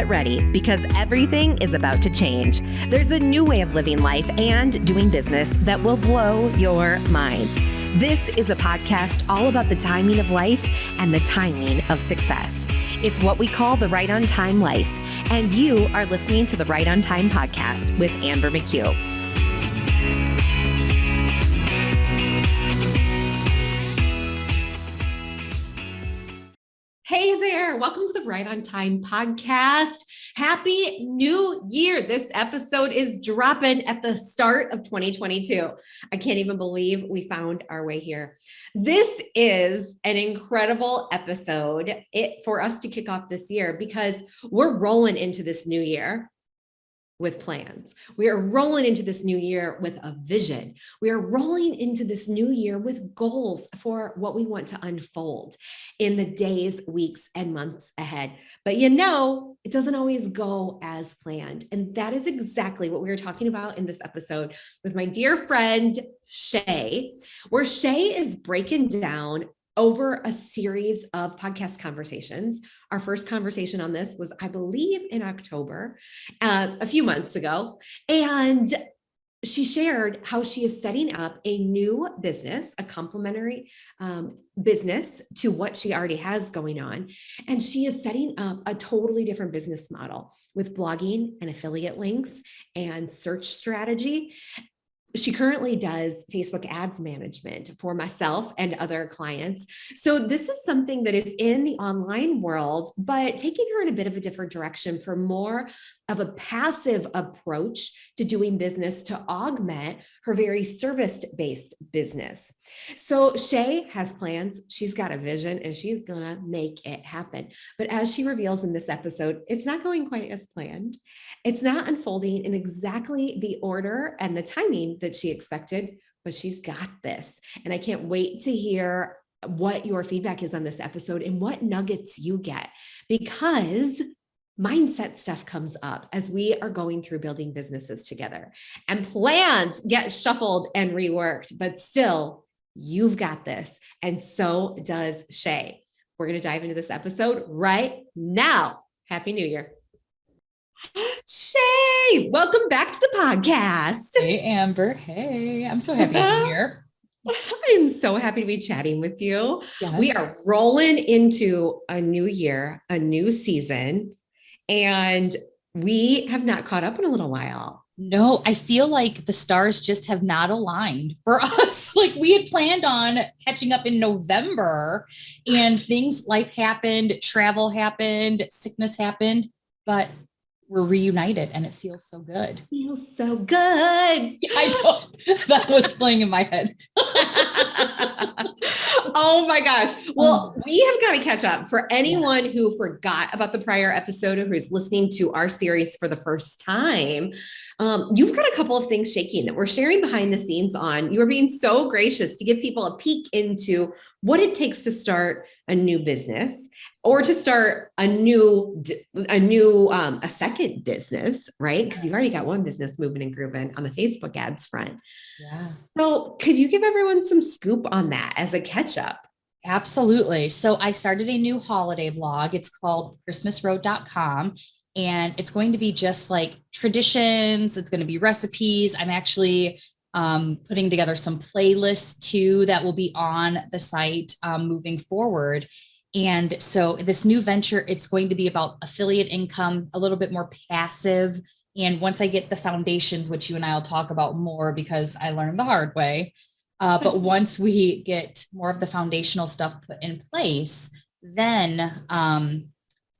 get ready because everything is about to change. There's a new way of living life and doing business that will blow your mind. This is a podcast all about the timing of life and the timing of success. It's what we call the Right on Time life. And you are listening to the Right on Time podcast with Amber McHugh. Hey there. Welcome to the Right on Time podcast. Happy New Year. This episode is dropping at the start of 2022. I can't even believe we found our way here. This is an incredible episode for us to kick off this year because we're rolling into this new year with plans. We are rolling into this new year with a vision. We are rolling into this new year with goals for what we want to unfold in the days, weeks, and months ahead. But you know, it doesn't always go as planned. And that is exactly what we are talking about in this episode with my dear friend, Shay, where Shay is breaking down over a series of podcast conversations. Our first conversation on this was, I believe, in October, a few months ago. And she shared how she is setting up a new business, a complementary business to what she already has going on. And she is setting up a totally different business model with blogging and affiliate links and search strategy. She currently does Facebook ads management for myself and other clients. So this is something that is in the online world, but taking her in a bit of a different direction for more of a passive approach to doing business to augment her very service-based business. So Shay has plans, she's got a vision, and she's gonna make it happen. But as she reveals in this episode, it's not going quite as planned. It's not unfolding in exactly the order and the timing that she expected, but she's got this. And I can't wait to hear what your feedback is on this episode and what nuggets you get, because mindset stuff comes up as we are going through building businesses together, and plans get shuffled and reworked, but still, you've got this. And so does Shay. We're going to dive into this episode right now. Happy New Year. Shay, welcome back to the podcast. Hey, Amber. Hey, I'm so happy to be here. I'm so happy to be chatting with you. Yes. We are rolling into a new year, a new season, and we have not caught up in a little while. No, I feel like the stars just have not aligned for us. Like we had planned on catching up in November, and life happened, travel happened, sickness happened, but we're reunited and it feels so good. Feels so good. I know. That was playing in my head. Oh my gosh. Well, we have got to catch up. For anyone who forgot about the prior episode or who's listening to our series for the first time, you've got a couple of things shaking that we're sharing behind the scenes on. You are being so gracious to give people a peek into what it takes to start a new business or to start a second business, right? Because you've already got one business moving and grooving on the Facebook ads front. Yeah. So could you give everyone some scoop on that as a catch up? Absolutely. So I started a new holiday blog. It's called christmasroad.com. And it's going to be just like traditions. It's going to be recipes. I'm actually putting together some playlists too that will be on the site moving forward. And so this new venture, it's going to be about affiliate income, a little bit more passive. And once I get the foundations, which you and I will talk about more because I learned the hard way. But once we get more of the foundational stuff put in place, then I'm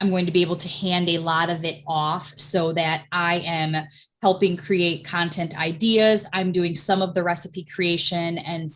going to be able to hand a lot of it off so that I am helping create content ideas. I'm doing some of the recipe creation and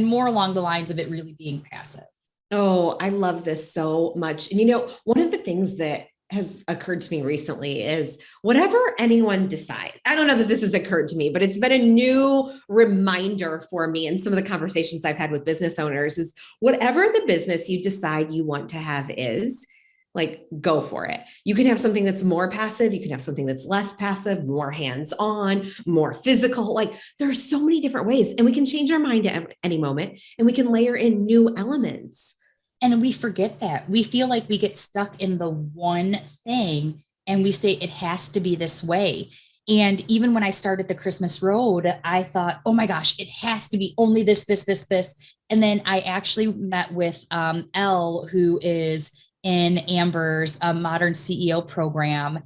more along the lines of it really being passive. Oh, I love this so much. And you know, one of the things that has occurred to me recently is whatever anyone decides, I don't know that this has occurred to me, but it's been a new reminder for me in some of the conversations I've had with business owners is whatever the business you decide you want to have is, like, go for it. You can have something that's more passive. You can have something that's less passive, more hands-on, more physical. Like there are so many different ways, and we can change our mind at any moment, and we can layer in new elements. And we forget that. We feel like we get stuck in the one thing and we say it has to be this way. And even when I started the Christmas Road, I thought, oh my gosh, it has to be only this, this, this, this. And then I actually met with Elle, who is in Amber's Modern CEO program,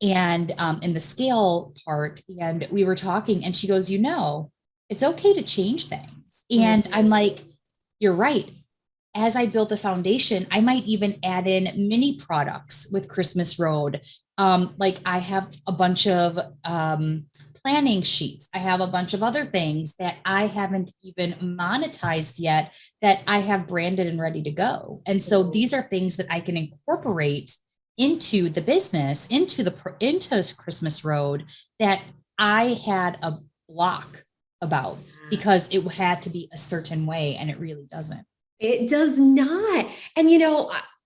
and in the scale part. And we were talking, and she goes, it's okay to change things. And I'm like, you're right. As I build the foundation, I might even add in mini products with Christmas Road. Like I have a bunch of planning sheets. I have a bunch of other things that I haven't even monetized yet that I have branded and ready to go. And so these are things that I can incorporate into the business, into Christmas Road, that I had a block about because it had to be a certain way, and it really doesn't. It does not. And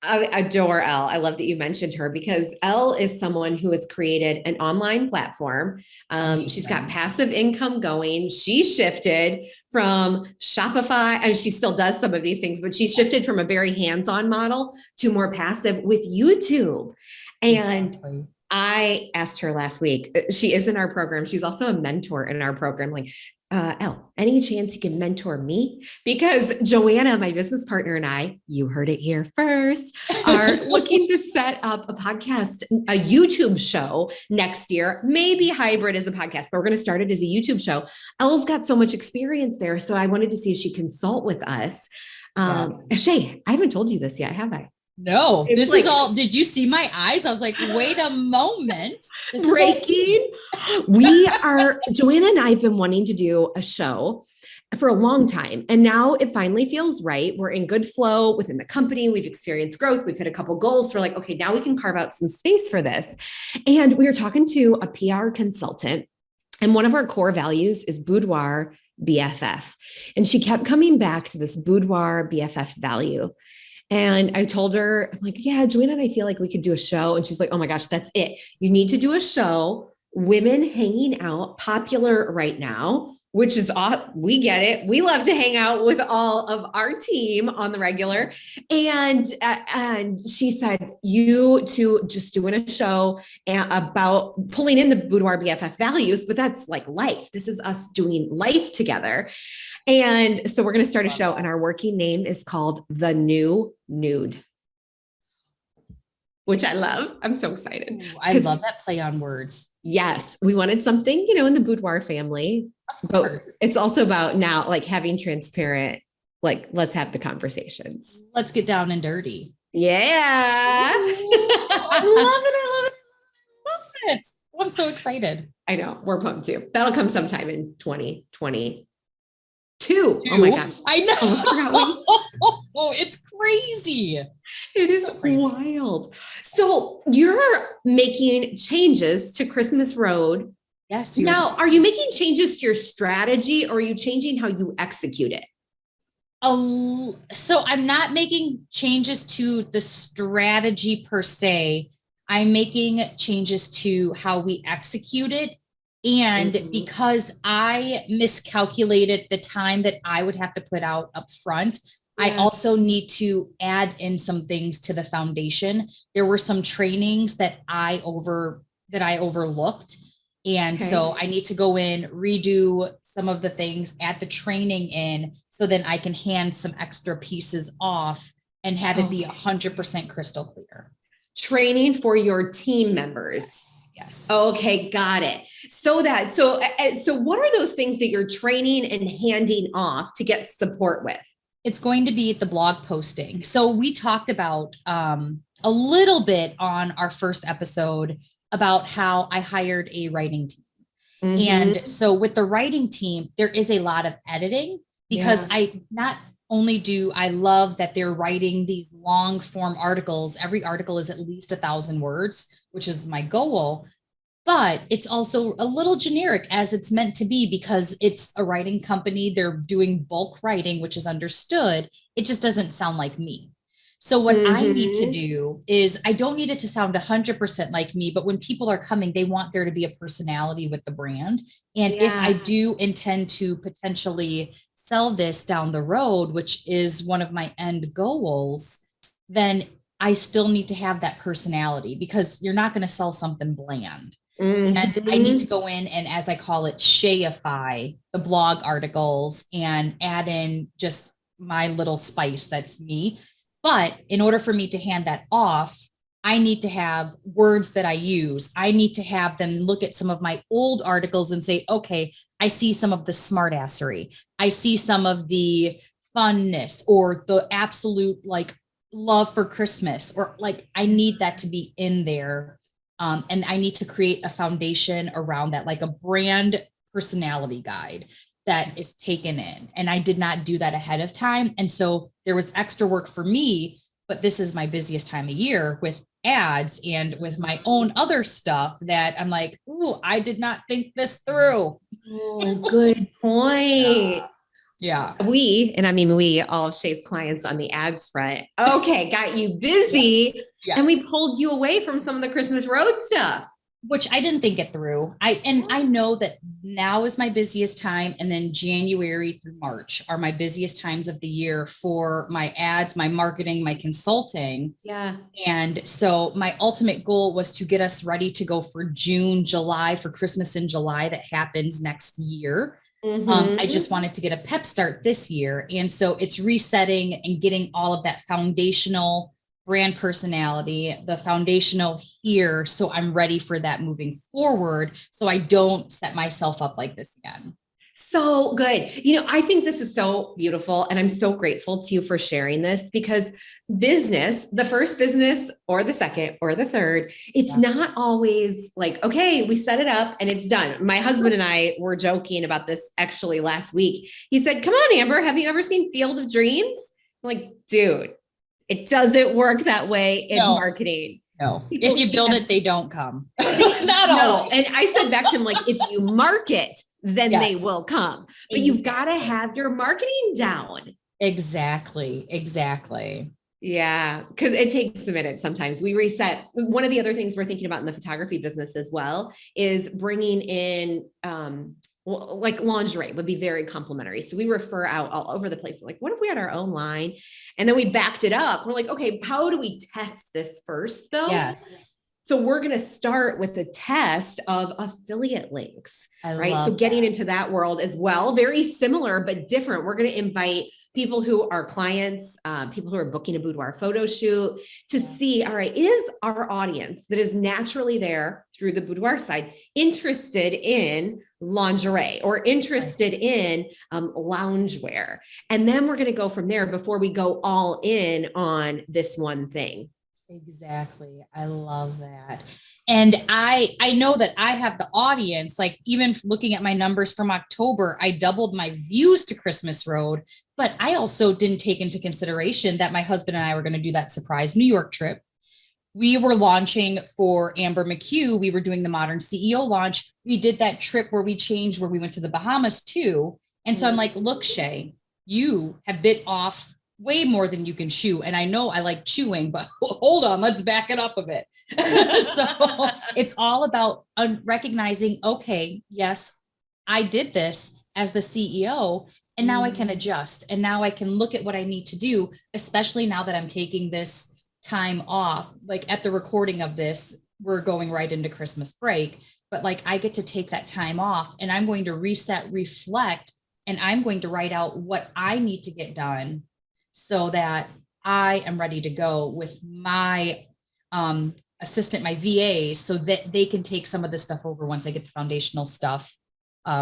I adore Elle. I love that you mentioned her, because Elle is someone who has created an online platform. She's got passive income going. She shifted from Shopify, and she still does some of these things, but she shifted from a very hands-on model to more passive with YouTube. And exactly. I asked her last week, she is in our program. She's also a mentor in our program. Like, Elle, any chance you can mentor me? Because Joanna, my business partner, and I, you heard it here first, are looking to set up a podcast, a YouTube show next year, maybe hybrid as a podcast, but we're going to start it as a YouTube show. Elle's got so much experience there. So I wanted to see if she consult with us. Shay, I haven't told you this yet, have I? No, this is all. Did you see my eyes? I was like, wait a moment. Breaking. Joanna and I have been wanting to do a show for a long time. And now it finally feels right. We're in good flow within the company. We've experienced growth. We've hit a couple goals. So we're like, okay, now we can carve out some space for this. And we were talking to a PR consultant, and one of our core values is Boudoir BFF. And she kept coming back to this Boudoir BFF value. And I told her, I'm like, yeah, Joanna and I feel like we could do a show. And she's like, oh my gosh, that's it. You need to do a show, women hanging out, popular right now, which is we get it. We love to hang out with all of our team on the regular. And she said, you two just doing a show about pulling in the Boudoir BFF values, but that's like life. This is us doing life together. And so we're going to start a show, and our working name is called The New Nude, which I love. I'm so excited. I love that play on words. Yes. We wanted something, in the Boudoir family, but it's also about now, like, having transparent, like, let's have the conversations. Let's get down and dirty. Yeah. I love it. I'm so excited. I know. We're pumped too. That'll come sometime in 2020. Oh my gosh. I know. It's crazy. It is so crazy. Wild. So you're making changes to Christmas Road. Yes. Now, are you making changes to your strategy, or are you changing how you execute it? So I'm not making changes to the strategy per se. I'm making changes to how we execute it. And because I miscalculated the time that I would have to put out up front, I also need to add in some things to the foundation. There were some trainings that I overlooked. And so I need to go in, redo some of the things, add the training in, so then I can hand some extra pieces off and have it be 100% crystal clear. Training for your team members. Yes. Okay. Got it. So what are those things that you're training and handing off to get support with? It's going to be the blog posting. So we talked about a little bit on our first episode about how I hired a writing team. And so with the writing team, there is a lot of editing, because I love that they're writing these long form articles. Every article is at least 1,000 words, which is my goal, but it's also a little generic, as it's meant to be, because it's a writing company. They're doing bulk writing, which is understood. It just doesn't sound like me. So what I need to do is, I don't need it to sound 100% like me, but when people are coming, they want there to be a personality with the brand. And if I do intend to potentially sell this down the road, which is one of my end goals, then I still need to have that personality because you're not going to sell something bland. Mhm. And I need to go in and, as I call it, Shayify the blog articles and add in just my little spice that's me. But in order for me to hand that off, I need to have words that I use. I need to have them look at some of my old articles and say, okay, I see some of the smartassery. I see some of the funness or the absolute like love for Christmas, or like I need that to be in there. And I need to create a foundation around that, like a brand personality guide that is taken in. And I did not do that ahead of time. And so there was extra work for me, but this is my busiest time of year with ads and with my own other stuff that I'm like, ooh, I did not think this through. Oh, good point. Yeah. We, all of Shay's clients on the ads front, okay, got you busy. Yes. And we pulled you away from some of the Christmas Road stuff. Which I didn't think it through. I know that now is my busiest time. And then January through March are my busiest times of the year for my ads, my marketing, my consulting. Yeah. And so my ultimate goal was to get us ready to go for June, July, for Christmas in July that happens next year. I just wanted to get a pep start this year. And so it's resetting and getting all of that foundational brand personality, the foundational here. So I'm ready for that moving forward. So I don't set myself up like this again. So good. I think this is so beautiful. And I'm so grateful to you for sharing this, because business, the first business or the second or the third, it's not always like, okay, we set it up and it's done. My husband and I were joking about this actually last week. He said, come on, Amber, have you ever seen Field of Dreams? I'm like, dude, it doesn't work that way in marketing. No, if you build it, they don't come. Not all. And I said back to him, like, if you market, then they will come. But you've got to have your marketing down. Exactly. Yeah, because it takes a minute. Sometimes we reset. One of the other things we're thinking about in the photography business as well is bringing in, like lingerie would be very complimentary. So we refer out all over the place. We're like, what if we had our own line? And then we backed it up. We're like, okay, how do we test this first though? Yes. So we're going to start with the test of affiliate links, right? So getting into that world as well, very similar, but different. We're going to invite people who are clients, people who are booking a boudoir photo shoot to see, all right, is our audience that is naturally there through the boudoir side interested in lingerie or interested in loungewear? And then we're going to go from there before we go all in on this one thing. Exactly. I love that. And I know that I have the audience, like even looking at my numbers from October, I doubled my views to Christmas Road, but I also didn't take into consideration that my husband and I were going to do that surprise New York trip. We were launching for Amber McHugh. We were doing the Modern CEO launch. We did that trip where we went to the Bahamas too. And so I'm like, look, Shay, you have bit off way more than you can chew. And I know I like chewing, but hold on, let's back it up a bit. So it's all about recognizing, okay, yes, I did this as the CEO, and now I can adjust. And now I can look at what I need to do, especially now that I'm taking this time off. Like at the recording of this, we're going right into Christmas break, but like I get to take that time off and I'm going to reset, reflect, and I'm going to write out what I need to get done so that I am ready to go with my assistant, my VA, so that they can take some of the stuff over once I get the foundational stuff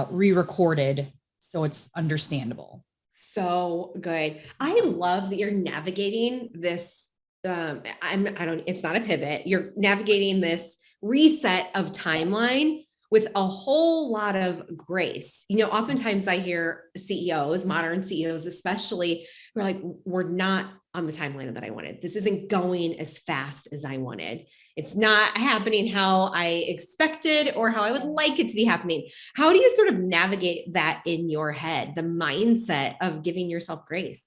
re-recorded so it's understandable. So good. I love that you're navigating this. It's not a pivot. You're navigating this reset of timeline with a whole lot of grace. Oftentimes I hear CEOs, modern CEOs especially, who are like, we're not on the timeline that I wanted. This isn't going as fast as I wanted. It's not happening how I expected or how I would like it to be happening. How do you sort of navigate that in your head, the mindset of giving yourself grace?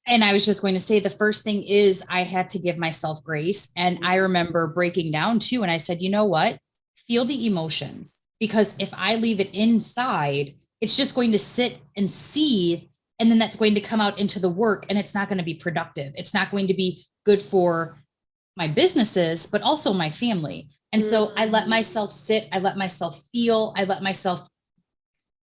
And I was just going to say, the first thing is I had to give myself grace. And I remember breaking down too. And I said, you know what? Feel the emotions, because if I leave it inside, it's just going to sit and seethe. And then that's going to come out into the work, and it's not going to be productive. It's not going to be good for my businesses, but also my family. And so I let myself sit, I let myself feel, I let myself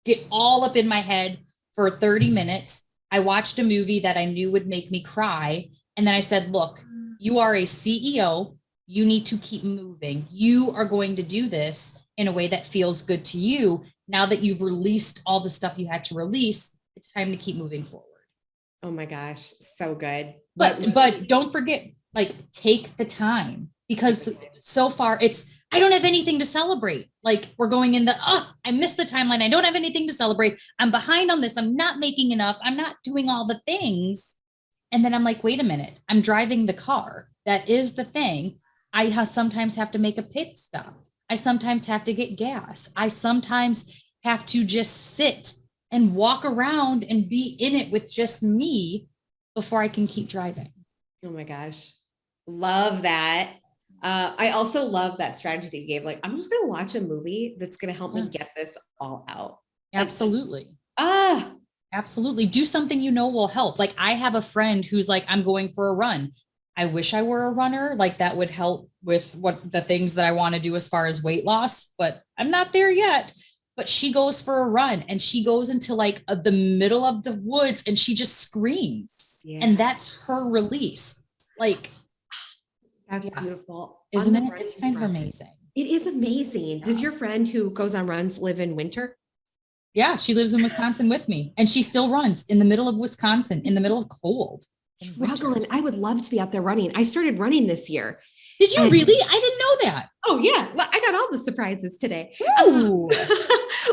get all up in my head for 30 minutes. I watched a movie that I knew would make me cry. And then I said, look, you are a CEO. You need to keep moving. You are going to do this in a way that feels good to you. Now that you've released all the stuff you had to release, it's time to keep moving forward. Oh my gosh. So good. But don't forget, like, take the time, because so far I don't have anything to celebrate. Like, we're going in I missed the timeline. I don't have anything to celebrate. I'm behind on this. I'm not making enough. I'm not doing all the things. And then I'm like, wait a minute, I'm driving the car. That is the thing. I sometimes have to make a pit stop. I sometimes have to get gas. I sometimes have to just sit and walk around and be in it with just me before I can keep driving. Oh my gosh. Love that. I also love that strategy that you gave. Like, I'm just going to watch a movie that's going to help me get this all out. Absolutely. Like, absolutely. Do something you know will help. Like, I have a friend who's like, I'm going for a run. I wish I were a runner. Like, that would help with what the things that I want to do as far as weight loss, but I'm not there yet. But she goes for a run and she goes into like the middle of the woods and she just screams. Yeah. And that's her release. Like, that's beautiful. Isn't it? It's kind of amazing. It is amazing. Yeah. Does your friend who goes on runs live in winter? Yeah, she lives in Wisconsin with me, and she still runs in the middle of Wisconsin, in the middle of cold. Struggling. I would love to be out there running. I started running this year. Did you really? I didn't know that. Oh yeah. Well, I got all the surprises today.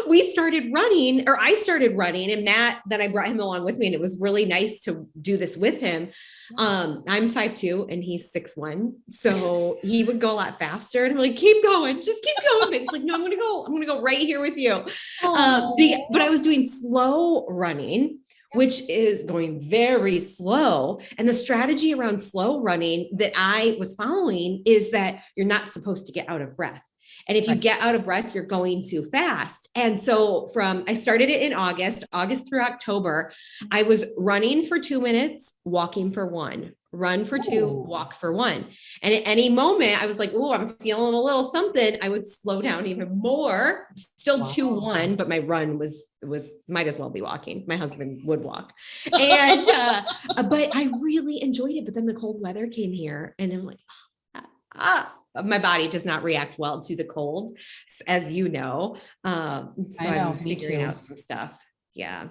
We started running, or I started running, and Matt, then I brought him along with me, and it was really nice to do this with him. I'm 5'2" and he's 6'1". So he would go a lot faster, and I'm like, keep going, just keep going. But he's like, no, I'm going to go right here with you. But I was doing slow running, which is going very slow. And the strategy around slow running that I was following is that you're not supposed to get out of breath. And if you get out of breath, you're going too fast. And so I started it in August through October, I was running for 2 minutes, walking for 1, run for 2, walk for 1. And at any moment I was like, oh, I'm feeling a little something. I would slow down even more, still 2-1, but my run was might as well be walking. My husband would walk. And, but I really enjoyed it. But then the cold weather came here and I'm like, my body does not react well to the cold, as you know. So I know, I'm figuring out some stuff. Yeah.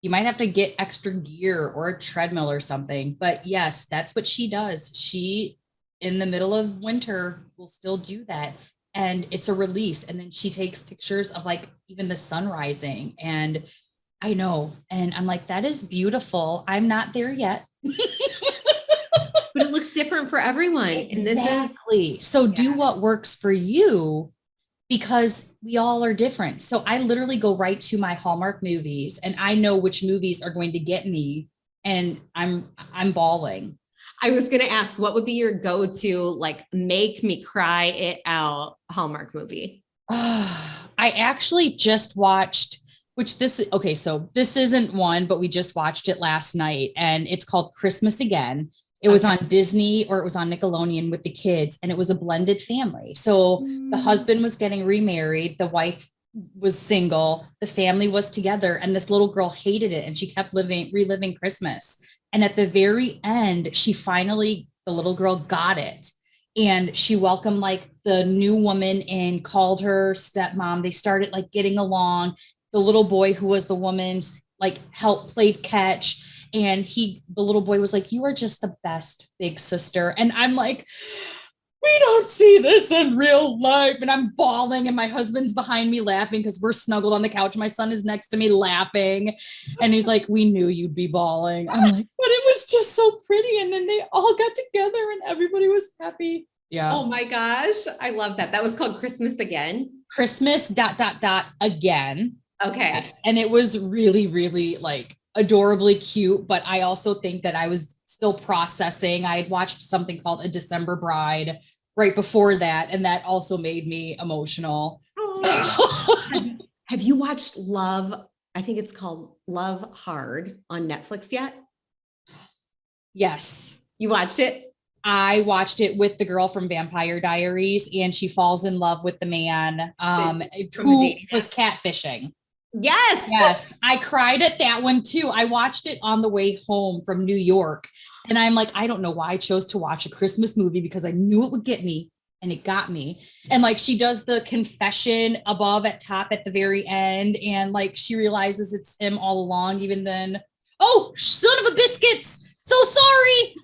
You might have to get extra gear or a treadmill or something, but yes, that's what she does. She, in the middle of winter, will still do that. And it's a release. And then she takes pictures of like even the sun rising. And I know. And I'm like, that is beautiful. I'm not there yet. But it looks different for everyone. Exactly. So do what works for you, because we all are different. So I literally go right to my Hallmark movies and I know which movies are going to get me, and I'm bawling. I was going to ask, what would be your go-to, like, make me cry it out Hallmark movie? I actually just watched, so this isn't one, but we just watched it last night, and it's called Christmas Again. It was on Disney, or it was on Nickelodeon with the kids, and it was a blended family. So the husband was getting remarried. The wife was single. The family was together, and this little girl hated it. And she kept reliving Christmas. And at the very end, the little girl got it. And she welcomed like the new woman and called her stepmom. They started like getting along. The little boy, who was the woman's, like, played catch. And the little boy was like, you are just the best big sister. And I'm like, we don't see this in real life. And I'm bawling, and my husband's behind me laughing because we're snuggled on the couch. My son is next to me laughing. And he's like, we knew you'd be bawling. I'm like, but it was just so pretty. And then they all got together and everybody was happy. Yeah. Oh my gosh. I love that. That was called Christmas Again. Christmas ... again. Okay. Yes. And it was really, really like adorably cute, but I also think that I was still processing. I had watched something called A December Bride right before that, and that also made me emotional. Oh. Have you watched Love? I think it's called Love Hard on Netflix yet? Yes. You watched it? I watched it with the girl from Vampire Diaries, and she falls in love with the man who was catfishing. Yes. Yes. I cried at that one too. I watched it on the way home from New York. And I'm like, I don't know why I chose to watch a Christmas movie because I knew it would get me, and it got me. And like, she does the confession above at top at the very end. And like, she realizes it's him all along, even then. Oh, son of a biscuits. So sorry.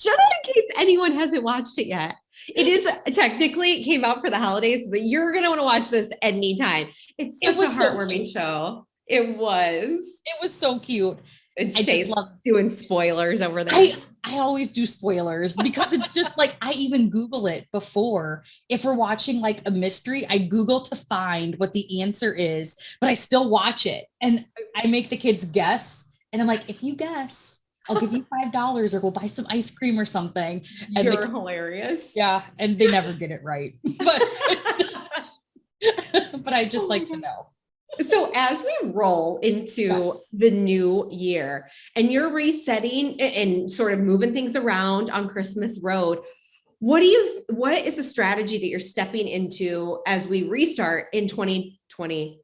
Just in case anyone hasn't watched it yet. It is technically, it came out for the holidays, but you're going to want to watch this anytime. It's such a heartwarming show. It was. It was so cute. And I just love doing spoilers over there. I always do spoilers because it's just like, I even Google it before. If we're watching like a mystery, I Google to find what the answer is, but I still watch it. And I make the kids guess. And I'm like, if you guess, I'll give you $5 or we'll buy some ice cream or something. And you're hilarious. Yeah. And they never get it right. But, but I just like to know. So as we roll into the new year and you're resetting and sort of moving things around on Christmas Road, what is the strategy that you're stepping into as we restart in 2022?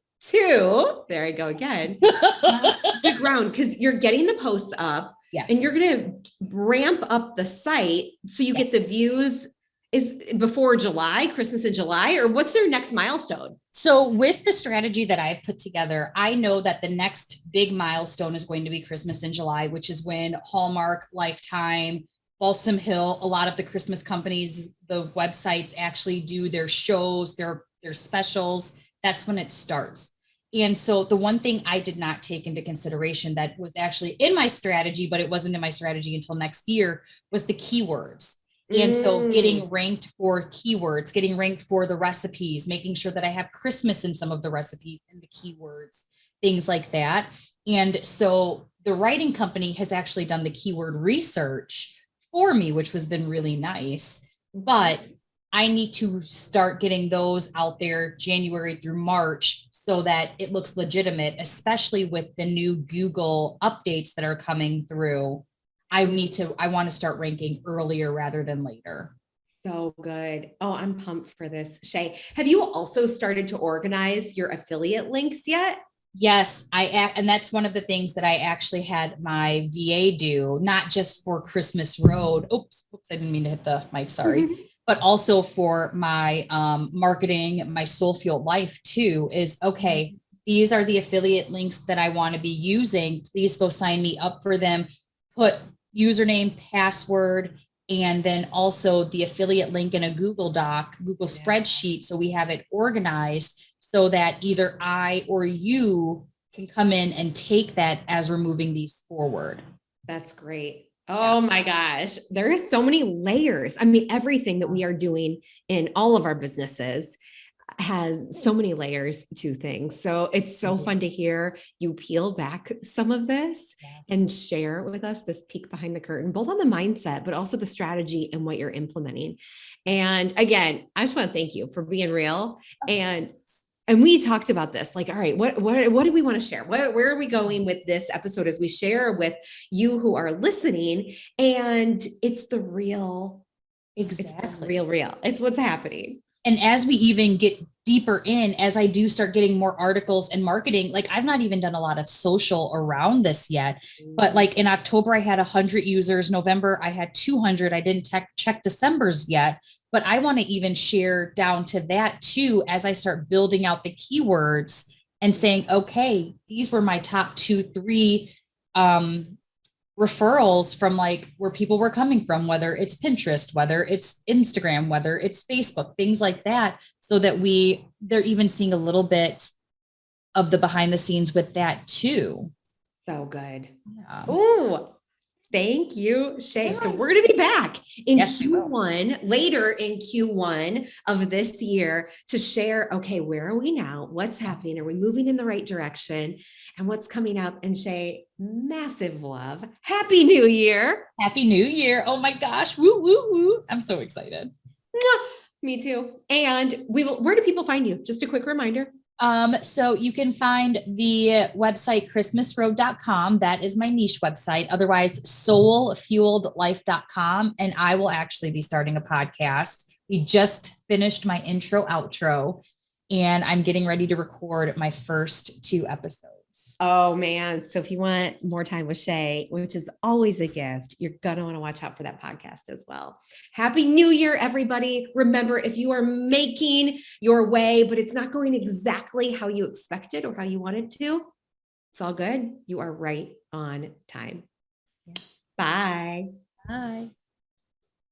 There I go again. To ground, because you're getting the posts up. Yes. And you're going to ramp up the site so you get the views is before July, Christmas in July, or what's their next milestone? So with the strategy that I've put together, I know that the next big milestone is going to be Christmas in July, which is when Hallmark, Lifetime, Balsam Hill, a lot of the Christmas companies, the websites actually do their shows, their specials. That's when it starts. And so the one thing I did not take into consideration that was actually in my strategy, but it wasn't in my strategy until next year, was the keywords. And so getting ranked for keywords, getting ranked for the recipes, making sure that I have Christmas in some of the recipes and the keywords, things like that. And so the writing company has actually done the keyword research for me, which has been really nice. But I need to start getting those out there January through March so that it looks legitimate, especially with the new Google updates that are coming through. I want to start ranking earlier rather than later. So good. Oh, I'm pumped for this. Shay, have you also started to organize your affiliate links yet? Yes, and that's one of the things that I actually had my VA do, not just for Christmas Road. Oops, I didn't mean to hit the mic. Sorry. But also for my marketing, my Soul Fueled Life too, is okay. These are the affiliate links that I want to be using. Please go sign me up for them. Put username, password, and then also the affiliate link in a Google Doc, Google spreadsheet. So we have it organized so that either I or you can come in and take that as we're moving these forward. That's great. Oh my gosh. There are so many layers. I mean, everything that we are doing in all of our businesses has so many layers to things. So it's so fun to hear you peel back some of this and share with us this peek behind the curtain, both on the mindset, but also the strategy and what you're implementing. And again, I just want to thank you for being real. And we talked about this, like, all right, what do we want to share? Where are we going with this episode as we share with you who are listening? And it's the real, exactly. It's the real. It's what's happening. And as we even get deeper in, as I do start getting more articles and marketing, like I've not even done a lot of social around this yet, but like in October, I had 100 users. November, I had 200. I didn't check December's yet, but I want to even share down to that too, as I start building out the keywords and saying, okay, these were my top 2-3 referrals from like where people were coming from, whether it's Pinterest, whether it's Instagram, whether it's Facebook, things like that, so that they're even seeing a little bit of the behind the scenes with that too. So good. Yeah. Oh, thank you, Shay. Yes. So we're going to be back in Q1, later in Q1 of this year to share, okay, where are we now? What's happening? Are we moving in the right direction? And what's coming up? And Shay, massive love. Happy New Year. Happy New Year. Oh my gosh. Woo, woo, woo. I'm so excited. Me too. And where do people find you? Just a quick reminder. So you can find the website christmasroad.com. That is my niche website. Otherwise, soulfueledlife.com. And I will actually be starting a podcast. We just finished my intro outro, and I'm getting ready to record my first 2 episodes. Oh man. So if you want more time with Shay, which is always a gift, you're going to want to watch out for that podcast as well. Happy New Year, everybody. Remember, if you are making your way, but it's not going exactly how you expected or how you wanted to, it's all good. You are right on time. Yes. Bye. Bye.